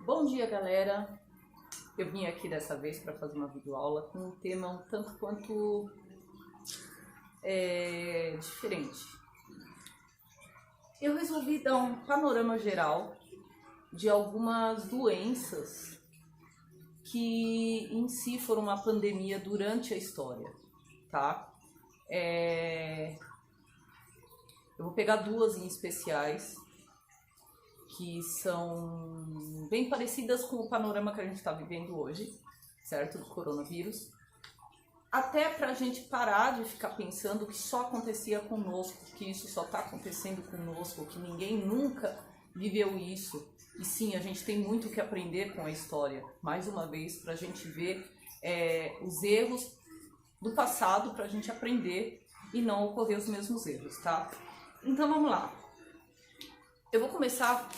Bom dia, galera! Eu vim aqui dessa vez para fazer uma videoaula com um tema um tanto quanto diferente. Eu resolvi dar um panorama geral de algumas doenças que em si foram uma pandemia durante a história, tá? Eu vou pegar duas em especiais, que são bem parecidas com o panorama que a gente está vivendo hoje, certo? Do coronavírus. Até para a gente parar de ficar pensando que só acontecia conosco, que isso só está acontecendo conosco, que ninguém nunca viveu isso. E sim, a gente tem muito que aprender com a história, mais uma vez, para a gente ver os erros do passado, para a gente aprender e não ocorrer os mesmos erros, tá? Então vamos lá. Eu vou começar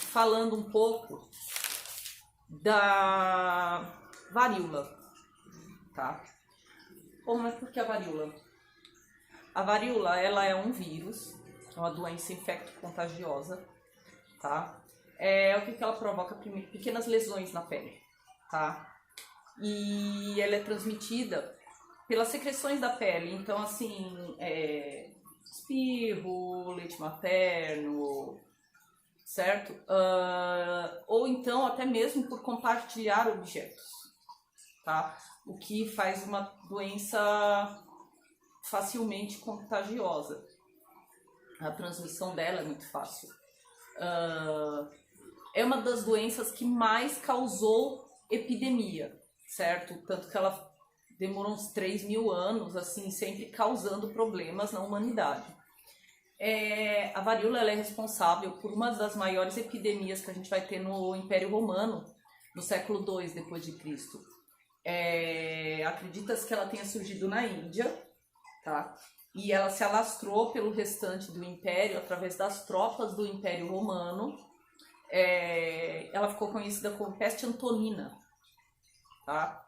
falando um pouco da varíola, tá? Bom, mas por que a varíola? A varíola, ela é um vírus, é uma doença infecto-contagiosa, tá? O que ela provoca? Primeiro, pequenas lesões na pele, tá? E ela é transmitida pelas secreções da pele, então assim, espirro, leite materno, certo? Ou então até mesmo por compartilhar objetos, tá? O que faz uma doença facilmente contagiosa. A transmissão dela é muito fácil. É uma das doenças que mais causou epidemia, certo? Tanto que ela demorou uns 3.000 anos, assim, sempre causando problemas na humanidade. A varíola ela é responsável por uma das maiores epidemias que a gente vai ter no Império Romano, no século II depois de Cristo. Acredita-se que ela tenha surgido na Índia, tá? E ela se alastrou pelo restante do Império através das tropas do Império Romano. Ela ficou conhecida como peste antonina, tá?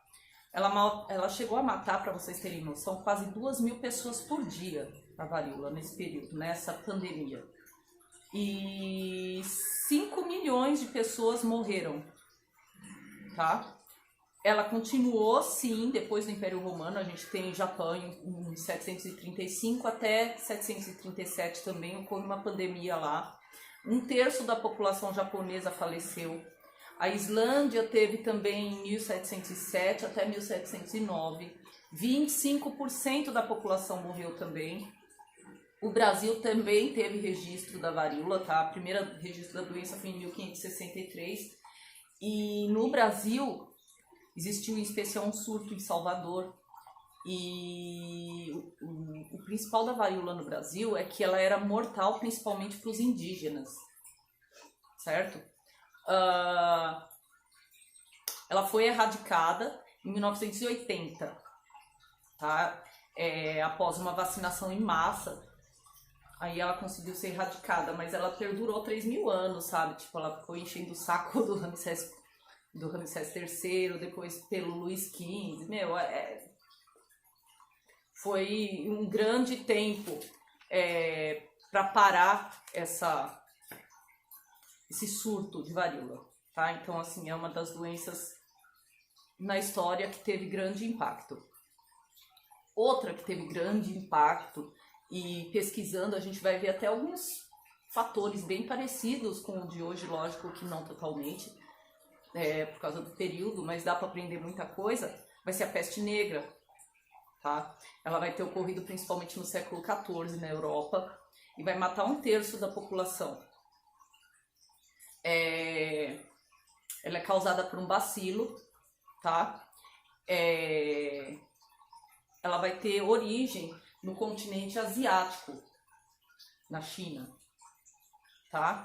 Ela chegou a matar, para vocês terem noção, quase 2.000 pessoas por dia, a varíola, nesse período, nessa pandemia. E 5 milhões de pessoas morreram, tá? Ela continuou, sim, depois do Império Romano. A gente tem Japão em 735 até 737 também ocorreu uma pandemia lá. 1/3 da população japonesa faleceu. A Islândia teve também em 1707 até 1709. 25% da população morreu também. O Brasil também teve registro da varíola, tá? O primeiro registro da doença foi em 1563. E no Brasil existiu em especial um surto em Salvador. E o principal da varíola no Brasil é que ela era mortal principalmente para os indígenas, certo? Ela foi erradicada em 1980, tá? Após uma vacinação em massa, aí ela conseguiu ser erradicada, mas ela perdurou 3.000 anos, sabe? Tipo, ela ficou enchendo o saco do Ramsés III, depois pelo Luís XV, foi um grande tempo para parar esse surto de varíola, tá? Então, assim, é uma das doenças na história que teve grande impacto. Outra que teve grande impacto, e pesquisando a gente vai ver até alguns fatores bem parecidos com o de hoje, lógico que não totalmente, por causa do período, mas dá para aprender muita coisa, vai ser a peste negra, tá? Ela vai ter ocorrido principalmente no século XIV na Europa e vai matar 1/3 da população. Ela é causada por um bacilo, tá? Ela vai ter origem no continente asiático, na China, tá?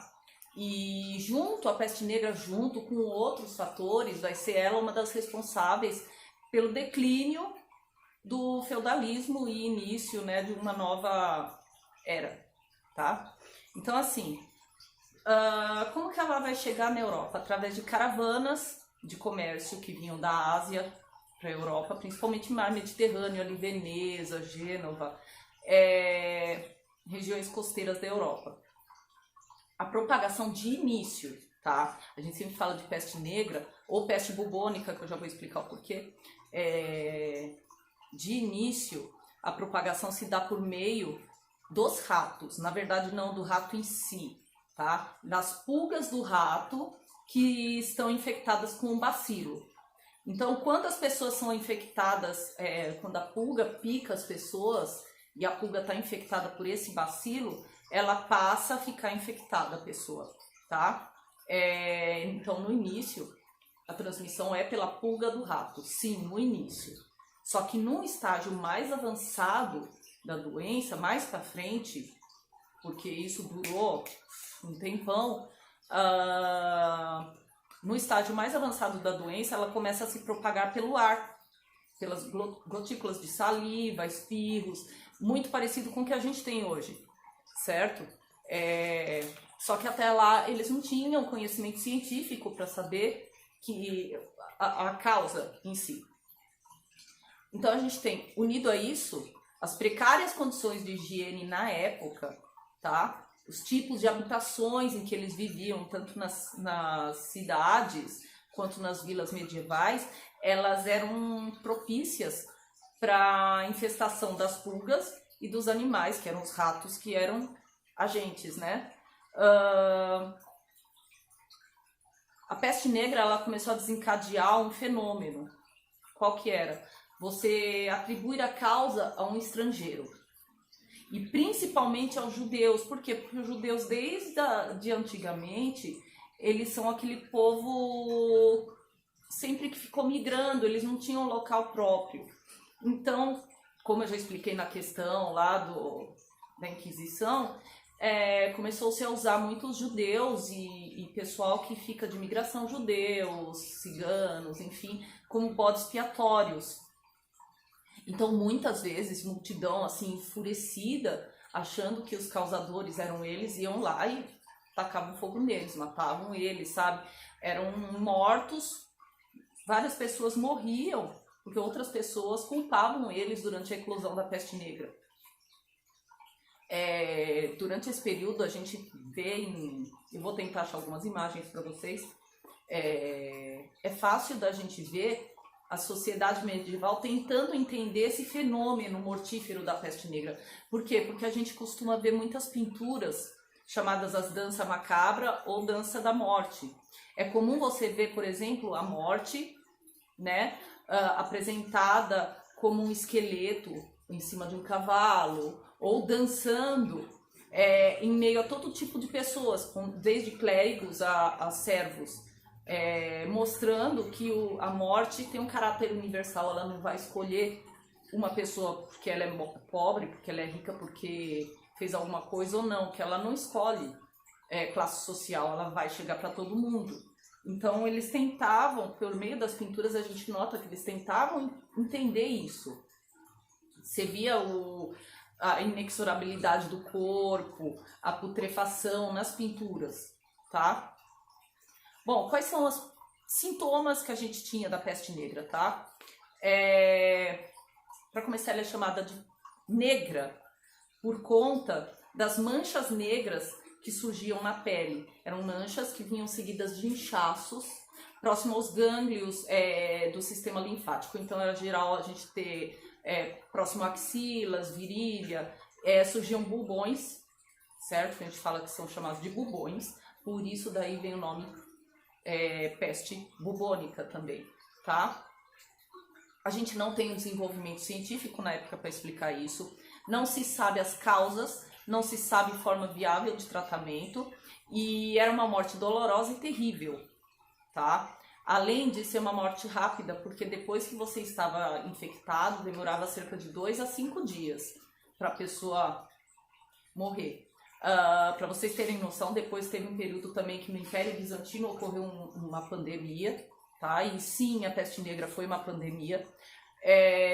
E junto, a peste negra, junto com outros fatores, vai ser ela uma das responsáveis pelo declínio do feudalismo e início, né, de uma nova era, tá? Então, assim, como que ela vai chegar na Europa? Através de caravanas de comércio que vinham da Ásia para a Europa, principalmente no mar Mediterrâneo, ali Veneza, Gênova, regiões costeiras da Europa. a propagação de início, tá? A gente sempre fala de peste negra ou peste bubônica, que eu já vou explicar o porquê. De início, a propagação se dá por meio dos ratos, na verdade não do rato em si, tá? Das pulgas do rato que estão infectadas com o bacilo. Então, quando as pessoas são infectadas, quando a pulga pica as pessoas e a pulga está infectada por esse bacilo, ela passa a ficar infectada a pessoa, tá? Então, no início, a transmissão é pela pulga do rato, sim, no início. Só que num estágio mais avançado da doença, mais para frente, porque isso durou um tempão, no estágio mais avançado da doença, ela começa a se propagar pelo ar, pelas gotículas de saliva, espirros, muito parecido com o que a gente tem hoje, certo? Só que até lá eles não tinham conhecimento científico para saber que a causa em si. Então a gente tem, unido a isso, as precárias condições de higiene na época, tá? Os tipos de habitações em que eles viviam, tanto nas cidades quanto nas vilas medievais, elas eram propícias para a infestação das pulgas e dos animais, que eram os ratos, que eram agentes, né? A peste negra, ela começou a desencadear um fenômeno. Qual que era? Você atribuir a causa a um estrangeiro. E principalmente aos judeus. Por quê? Porque os judeus, desde antigamente, eles são aquele povo sempre que ficou migrando, eles não tinham local próprio. Então, como eu já expliquei na questão lá da Inquisição, começou-se a usar muitos judeus e pessoal que fica de migração, judeus, ciganos, enfim, como bodes expiatórios. Então, muitas vezes, multidão assim enfurecida, achando que os causadores eram eles, iam lá e tacavam fogo neles, matavam eles, sabe? Eram mortos, várias pessoas morriam, porque outras pessoas culpavam eles durante a eclosão da peste negra. Durante esse período, a gente vê, eu vou tentar achar algumas imagens para vocês, é fácil da gente ver a sociedade medieval tentando entender esse fenômeno mortífero da peste negra. Por quê? Porque a gente costuma ver muitas pinturas chamadas as dança macabra ou dança da morte. É comum você ver, por exemplo, a morte, né, apresentada como um esqueleto em cima de um cavalo, ou dançando em meio a todo tipo de pessoas, desde clérigos a servos. Mostrando que a morte tem um caráter universal, ela não vai escolher uma pessoa porque ela é pobre, porque ela é rica, porque fez alguma coisa ou não, que ela não escolhe classe social, ela vai chegar para todo mundo. Então eles tentavam, por meio das pinturas a gente nota que eles tentavam entender isso. Você via a inexorabilidade do corpo, a putrefação nas pinturas, tá? Bom, quais são os sintomas que a gente tinha da peste negra, tá? Para começar, ela é chamada de negra por conta das manchas negras que surgiam na pele. Eram manchas que vinham seguidas de inchaços próximo aos gânglios do sistema linfático. Então, era geral a gente ter próximo a axilas, virilha, surgiam bubões, certo? Que a gente fala que são chamados de bubões, por isso daí vem o nome peste bubônica também, tá? A gente não tem um desenvolvimento científico na época para explicar isso, não se sabe as causas, não se sabe forma viável de tratamento e era uma morte dolorosa e terrível, tá? Além de ser uma morte rápida, porque depois que você estava infectado, demorava cerca de 2 a 5 dias para a pessoa morrer. Para vocês terem noção, depois teve um período também que no Império Bizantino ocorreu uma pandemia, tá? E sim, a peste negra foi uma pandemia.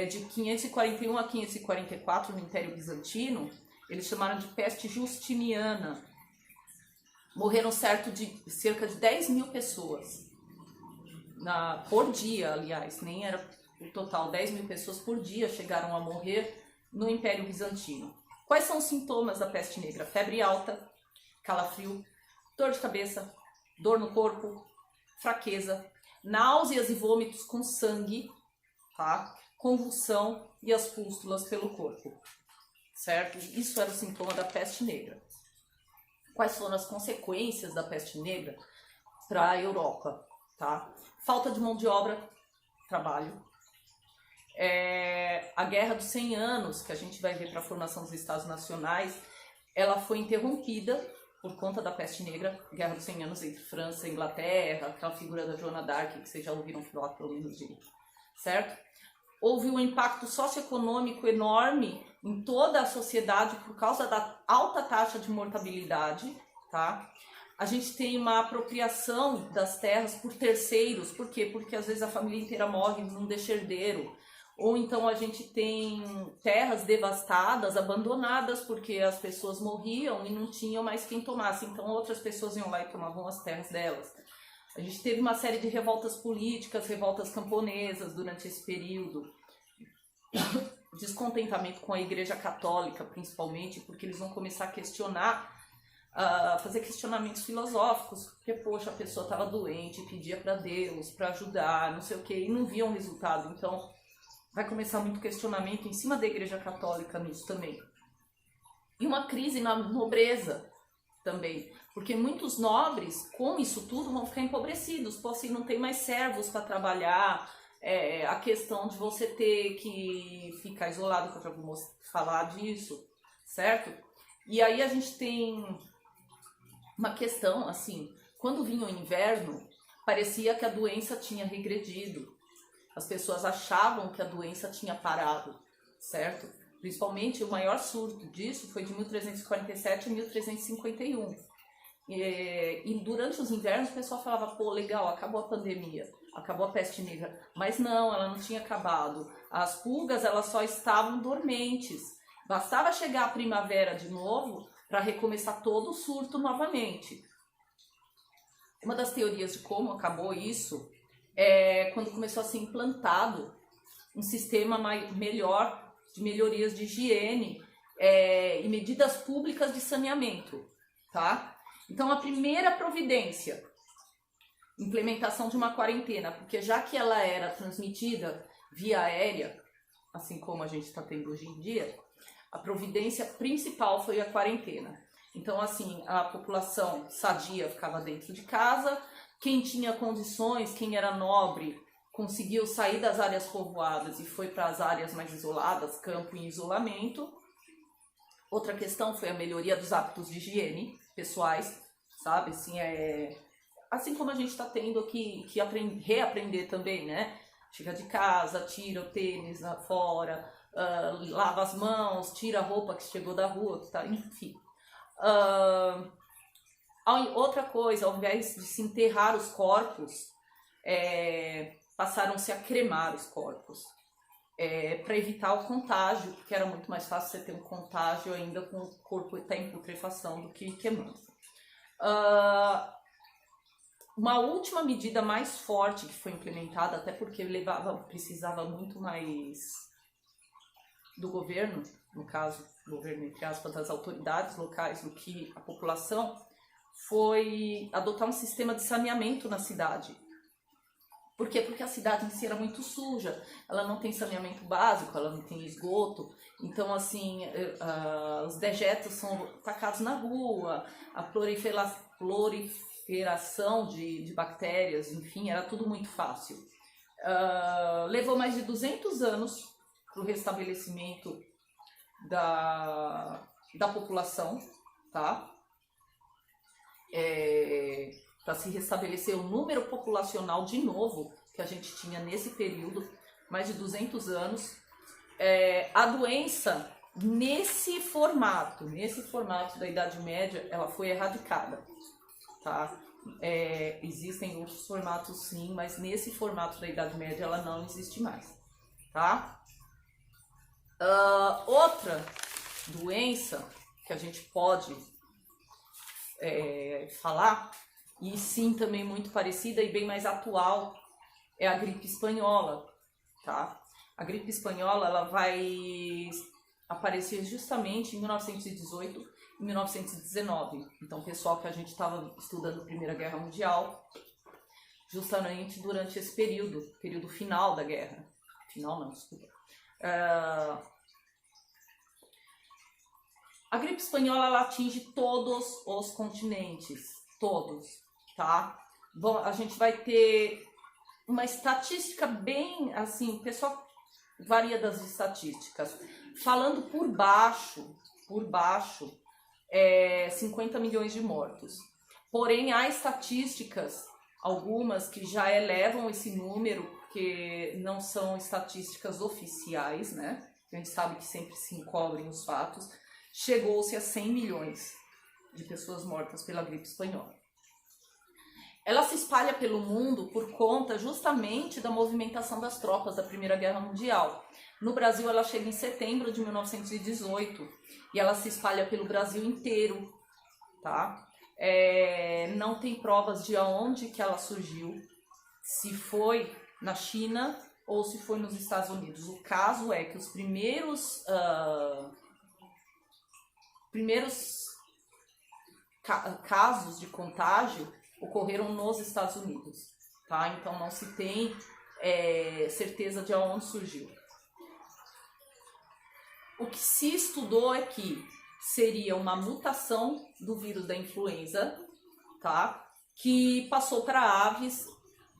De 541 a 544 no Império Bizantino, eles chamaram de peste justiniana. Morreram cerca de 10 mil pessoas por dia, aliás, nem era o total, 10 mil pessoas por dia chegaram a morrer no Império Bizantino. Quais são os sintomas da peste negra? Febre alta, calafrio, dor de cabeça, dor no corpo, fraqueza, náuseas e vômitos com sangue, tá? Convulsão e as pústulas pelo corpo, certo? Isso era o sintoma da peste negra. Quais foram as consequências da peste negra para a Europa, tá? Falta de mão de obra, trabalho. A Guerra dos 100 Anos, que a gente vai ver para a formação dos Estados Nacionais, ela foi interrompida por conta da peste negra. Guerra dos 100 Anos entre França e Inglaterra, aquela figura da Joana d'Arc, que vocês já ouviram falar pelo menos de, certo? Houve um impacto socioeconômico enorme em toda a sociedade por causa da alta taxa de mortabilidade, tá? A gente tem uma apropriação das terras por terceiros. Por quê? Porque às vezes a família inteira morre, não deixa herdeiro. Ou então a gente tem terras devastadas, abandonadas, porque as pessoas morriam e não tinham mais quem tomasse. Então outras pessoas iam lá e tomavam as terras delas. A gente teve uma série de revoltas políticas, revoltas camponesas durante esse período. Descontentamento com a Igreja Católica, principalmente, porque eles vão começar a questionar, fazer questionamentos filosóficos, porque, poxa, a pessoa estava doente, pedia para Deus, para ajudar, não sei o quê, e não viam resultado. Então, vai começar muito questionamento em cima da Igreja Católica nisso também. E uma crise na nobreza também, porque muitos nobres, com isso tudo, vão ficar empobrecidos, pô, assim, não tem mais servos para trabalhar, a questão de você ter que ficar isolado, que eu já vou falar disso, certo? E aí a gente tem uma questão, assim, quando vinha o inverno, parecia que a doença tinha regredido. As pessoas achavam que a doença tinha parado, certo? Principalmente o maior surto disso foi de 1347 a 1351. E durante os invernos o pessoal falava, pô, legal, acabou a pandemia, acabou a peste negra. Mas não, ela não tinha acabado. As pulgas, elas só estavam dormentes. Bastava chegar a primavera de novo para recomeçar todo o surto novamente. Uma das teorias de como acabou isso é quando começou a ser implantado um sistema melhor de melhorias de higiene e medidas públicas de saneamento, tá? Então, a primeira providência, implementação de uma quarentena, porque já que ela era transmitida via aérea, assim como a gente está tendo hoje em dia, a providência principal foi a quarentena. Então, assim, a população sadia ficava dentro de casa, quem tinha condições, quem era nobre, conseguiu sair das áreas povoadas e foi para as áreas mais isoladas, campo em isolamento. Outra questão foi a melhoria dos hábitos de higiene pessoais, sabe? Assim como a gente está tendo que reaprender também, né? Chega de casa, tira o tênis fora, lava as mãos, tira a roupa que chegou da rua, tá? Enfim. Outra coisa, ao invés de se enterrar os corpos, passaram-se a cremar os corpos, para evitar o contágio, porque era muito mais fácil você ter um contágio ainda com o corpo estar em putrefação do que queimando. Uma última medida mais forte que foi implementada, até porque precisava muito mais do governo, no caso, governo entre aspas, das autoridades locais do que a população, foi adotar um sistema de saneamento na cidade. Por quê? Porque a cidade em si era muito suja, ela não tem saneamento básico, ela não tem esgoto, então assim, os dejetos são tacados na rua, a proliferação de bactérias, enfim, era tudo muito fácil. Levou mais de 200 anos para o restabelecimento da população, tá? Para se restabelecer o número populacional de novo que a gente tinha nesse período, mais de 200 anos. A doença, nesse formato da Idade Média, ela foi erradicada, tá? Existem outros formatos sim, mas nesse formato da Idade Média ela não existe mais, tá? Outra doença que a gente pode falar, e sim também muito parecida e bem mais atual, é a gripe espanhola, tá? A gripe espanhola, ela vai aparecer justamente em 1918 em 1919. Então, pessoal que a gente estava estudando Primeira Guerra Mundial, justamente durante esse período final da guerra. Final não, desculpa. A gripe espanhola, ela atinge todos os continentes, todos, tá? Bom, a gente vai ter uma estatística bem, assim, o pessoal varia das estatísticas. Falando por baixo, 50 milhões de mortos. Porém, há estatísticas, algumas que já elevam esse número, porque não são estatísticas oficiais, né? A gente sabe que sempre se encobrem os fatos. Chegou-se a 100 milhões de pessoas mortas pela gripe espanhola. Ela se espalha pelo mundo por conta justamente da movimentação das tropas da Primeira Guerra Mundial. No Brasil, ela chega em setembro de 1918 e ela se espalha pelo Brasil inteiro, tá? Não tem provas de aonde que ela surgiu, se foi na China ou se foi nos Estados Unidos. O caso é que os primeiros casos de contágio ocorreram nos Estados Unidos, tá? Então não se tem certeza de aonde surgiu. O que se estudou é que seria uma mutação do vírus da influenza, tá? Que passou para aves,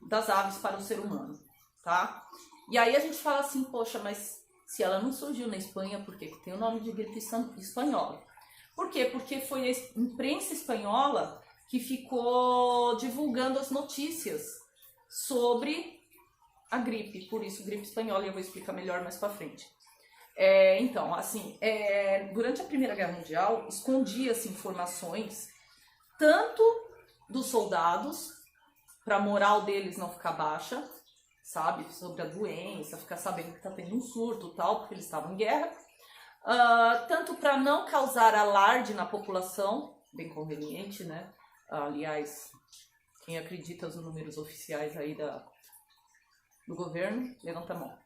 das aves para o ser humano, tá? E aí a gente fala assim, poxa, mas se ela não surgiu na Espanha, por que tem o nome de gripe espanhola? Por quê? Porque foi a imprensa espanhola que ficou divulgando as notícias sobre a gripe, por isso gripe espanhola, e eu vou explicar melhor mais para frente. Então, assim, durante a Primeira Guerra Mundial, escondia-se informações tanto dos soldados, para a moral deles não ficar baixa, sabe, sobre a doença, ficar sabendo que está tendo um surto e tal, porque eles estavam em guerra, tanto para não causar alarde na população, bem conveniente, né? Aliás, quem acredita nos números oficiais aí do governo, levanta a mão.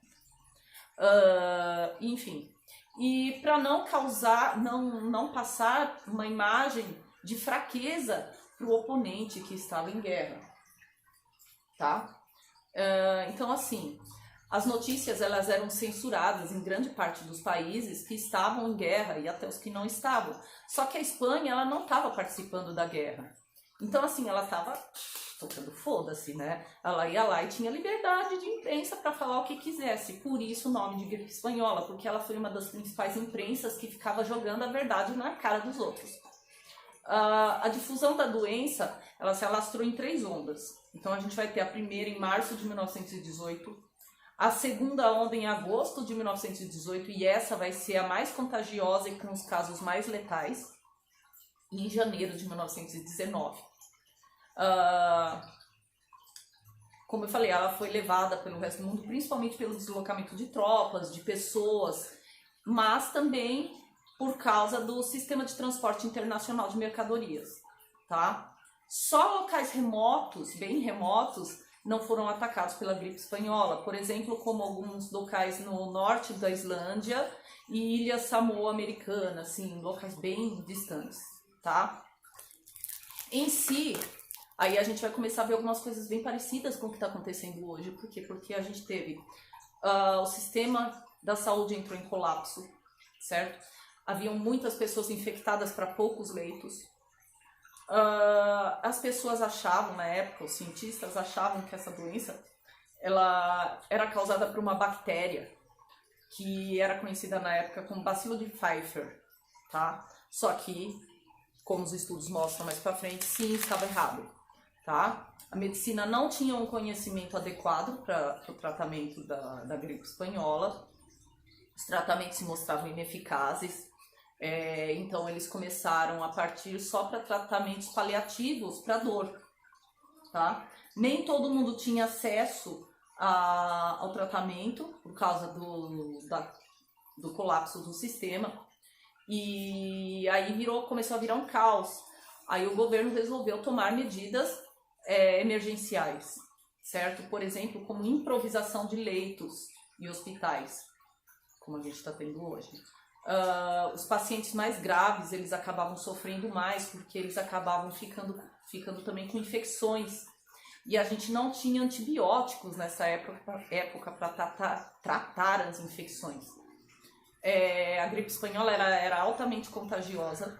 Enfim, e para não causar, não passar uma imagem de fraqueza para o oponente que estava em guerra, tá? Então, assim, as notícias elas eram censuradas em grande parte dos países que estavam em guerra e até os que não estavam. Só que a Espanha ela não estava participando da guerra. Então, assim, ela estava tocando foda-se, né? Ela ia lá e tinha liberdade de imprensa para falar o que quisesse. Por isso o nome de gripe espanhola, porque ela foi uma das principais imprensas que ficava jogando a verdade na cara dos outros. A difusão da doença, ela se alastrou em 3 ondas. Então a gente vai ter a primeira em março de 1918, a segunda onda em agosto de 1918, e essa vai ser a mais contagiosa e com os casos mais letais, em janeiro de 1919. Como eu falei, ela foi levada pelo resto do mundo, principalmente pelo deslocamento de tropas, de pessoas, mas também por causa do sistema de transporte internacional de mercadorias, tá? Só locais remotos, bem remotos, não foram atacados pela gripe espanhola, por exemplo, como alguns locais no norte da Islândia e Ilha Samoa Americana, assim, locais bem distantes, tá? Em si, aí a gente vai começar a ver algumas coisas bem parecidas com o que está acontecendo hoje. Por quê? Porque a gente teve o sistema da saúde entrou em colapso, certo? Haviam muitas pessoas infectadas para poucos leitos. As pessoas achavam, na época, os cientistas achavam que essa doença ela era causada por uma bactéria que era conhecida na época como bacilo de Pfeiffer, tá? Só que, como os estudos mostram mais para frente, sim, estava errado, tá? A medicina não tinha um conhecimento adequado para o tratamento da gripe espanhola. Os tratamentos se mostravam ineficazes. Então eles começaram a partir só para tratamentos paliativos para dor, tá? Nem todo mundo tinha acesso ao tratamento por causa do colapso do sistema, e aí começou a virar um caos. Aí o governo resolveu tomar medidas emergenciais, certo? Por exemplo, como improvisação de leitos em hospitais, como a gente está tendo hoje. Os pacientes mais graves, eles acabavam sofrendo mais, porque eles acabavam ficando também com infecções. E a gente não tinha antibióticos nessa época para tratar as infecções. A gripe espanhola era altamente contagiosa.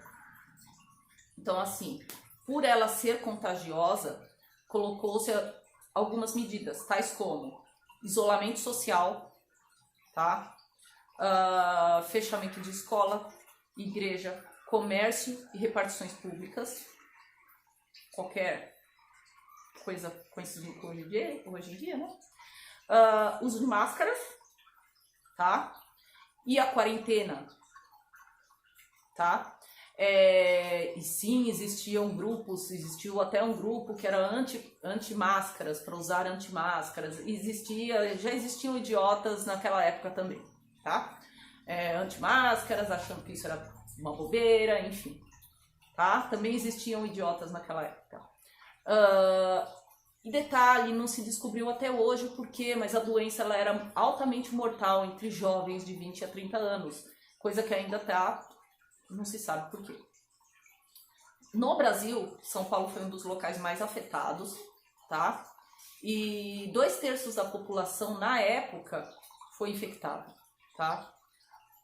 Então, assim, por ela ser contagiosa, colocou-se algumas medidas, tais como isolamento social, tá? Fechamento de escola, igreja, comércio e repartições públicas. Qualquer coisa conhecida hoje em dia, né? Uso de máscaras, tá? E a quarentena, tá? E sim, existiu até um grupo que era anti-máscaras, para usar anti-máscaras. Já existiam idiotas naquela época também, tá? Anti-máscaras, achando que isso era uma bobeira, enfim, tá? Também existiam idiotas naquela época. E detalhe, não se descobriu até hoje o porquê, mas a doença ela era altamente mortal entre jovens de 20 a 30 anos, coisa que ainda não se sabe por quê. No Brasil, São Paulo foi um dos locais mais afetados, tá? E 2/3 da população na época foi infectada, tá?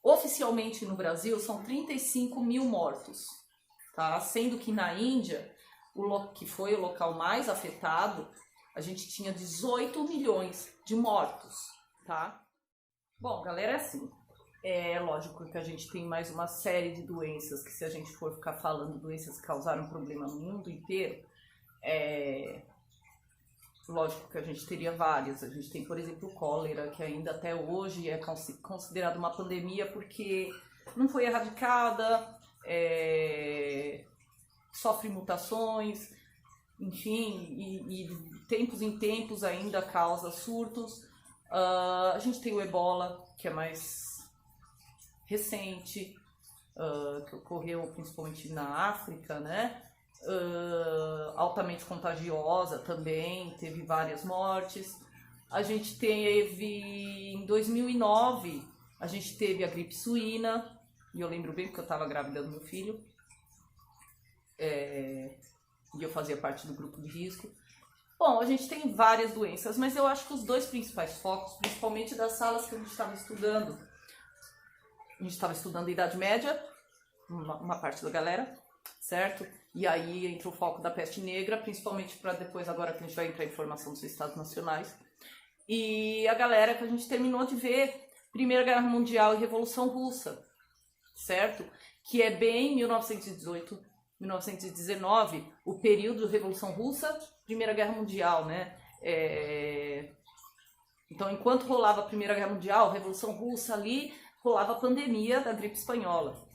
Oficialmente no Brasil são 35 mil mortos, tá? Sendo que na Índia, que foi o local mais afetado, a gente tinha 18 milhões de mortos, tá? Bom, galera, é assim. É lógico que a gente tem mais uma série de doenças que, se a gente for ficar falando doenças que causaram problema no mundo inteiro, lógico que a gente teria várias. A gente tem, por exemplo, o cólera, que ainda até hoje é considerado uma pandemia porque não foi erradicada, sofre mutações, enfim, e tempos em tempos ainda causa surtos. A gente tem o ebola, que é mais recente, que ocorreu principalmente na África, né? Altamente contagiosa também, teve várias mortes. A gente teve, em 2009, a gente teve a gripe suína, e eu lembro bem porque eu estava grávida do meu filho, e eu fazia parte do grupo de risco. Bom, a gente tem várias doenças, mas eu acho que os dois principais focos, principalmente das salas que a gente estava estudando, a gente estava estudando a Idade Média, uma parte da galera, certo? E aí entra o foco da peste negra, principalmente para depois, agora que a gente vai entrar em formação dos Estados Nacionais. E a galera que a gente terminou de ver, Primeira Guerra Mundial e Revolução Russa, certo? Que é bem 1918, 1919, o período da Revolução Russa, Primeira Guerra Mundial, né? Então, enquanto rolava a Primeira Guerra Mundial, Revolução Russa ali, rolava a pandemia da gripe espanhola.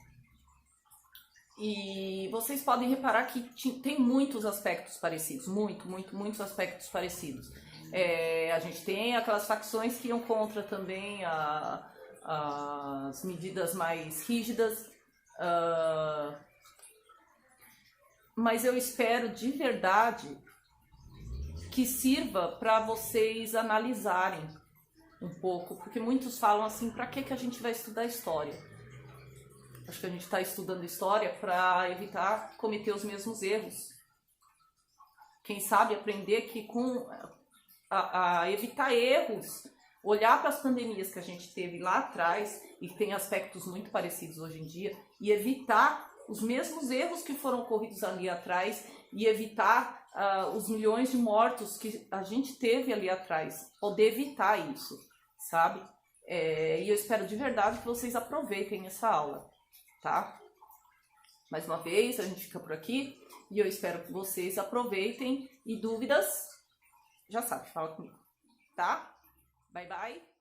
E vocês podem reparar que tem muitos aspectos parecidos, muitos aspectos parecidos. A gente tem aquelas facções que iam contra também as medidas mais rígidas, mas eu espero de verdade que sirva para vocês analisarem um pouco, porque muitos falam assim, para que a gente vai estudar história? Acho que a gente está estudando história para evitar cometer os mesmos erros. Quem sabe aprender que a evitar erros, olhar para as pandemias que a gente teve lá atrás, e que tem aspectos muito parecidos hoje em dia, e evitar os mesmos erros que foram ocorridos ali atrás, e evitar os milhões de mortos que a gente teve ali atrás. Poder evitar isso, sabe? E eu espero de verdade que vocês aproveitem essa aula, tá? Mais uma vez, a gente fica por aqui, e eu espero que vocês aproveitem, e dúvidas, já sabe, fala comigo, tá? Bye, bye!